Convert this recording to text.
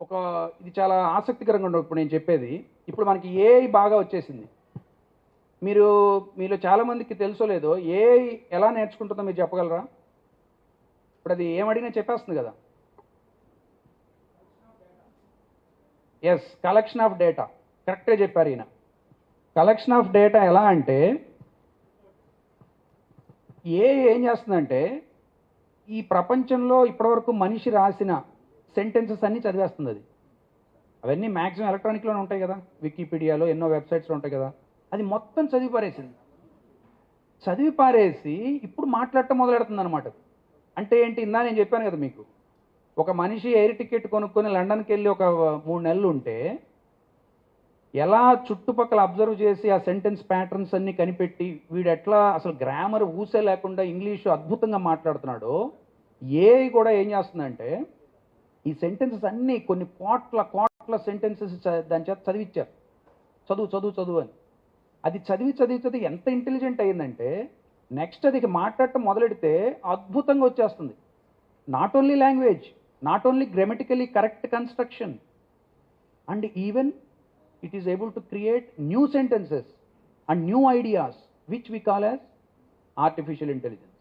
ఒక ఇది చాలా ఆసక్తికరంగా ఉండవు ఇప్పుడు నేను చెప్పేది. ఇప్పుడు మనకి ఏఐ బాగా వచ్చేసింది. మీలో చాలామందికి తెలుసో లేదో ఏఐ ఎలా నేర్చుకుంటుందో మీరు చెప్పగలరా? ఇప్పుడు అది ఏమడిగినా చెప్పేస్తుంది కదా. Yes, collection of data. కరెక్ట్గా చెప్పారు ఈయన. కలెక్షన్ ఆఫ్ డేటా ఎలా అంటే ఏఐ ఏం చేస్తుందంటే ఈ ప్రపంచంలో ఇప్పటివరకు మనిషి రాసిన సెంటెన్సెస్ అన్నీ చదివేస్తుంది అది. అవన్నీ మ్యాక్సిమం ఎలక్ట్రానిక్లోనే ఉంటాయి కదా, వికీపీడియాలో ఎన్నో వెబ్సైట్స్లో ఉంటాయి కదా. అది మొత్తం చదివి పారేసింది. చదివి పారేసి ఇప్పుడు మాట్లాడటం మొదలెడుతుంది అనమాట. అంటే ఏంటి, ఇందా నేను చెప్పాను కదా మీకు, ఒక మనిషి ఎయిర్ టికెట్ కొనుక్కొని లండన్కి వెళ్ళి ఒక 3 నెలలు ఉంటే ఎలా చుట్టుపక్కల అబ్జర్వ్ చేసి ఆ సెంటెన్స్ ప్యాటర్న్స్ అన్ని కనిపెట్టి వీడు ఎట్లా అసలు గ్రామర్ ఊసే లేకుండా ఇంగ్లీషు అద్భుతంగా మాట్లాడుతున్నాడో, ఏఐ కూడా ఏం చేస్తుందంటే ఈ సెంటెన్సెస్ అన్నీ కొన్ని కోట్ల సెంటెన్సెస్ దాని చేత చదివిచ్చారు. చదువు అని. అది చదివి ఎంత ఇంటెలిజెంట్ అయ్యిందంటే నెక్స్ట్ అది మాట్లాడటం మొదలెడితే అద్భుతంగా వచ్చేస్తుంది. Not only language, not only grammatically correct construction, and even it is able to create new sentences and new ideas which we call as artificial intelligence.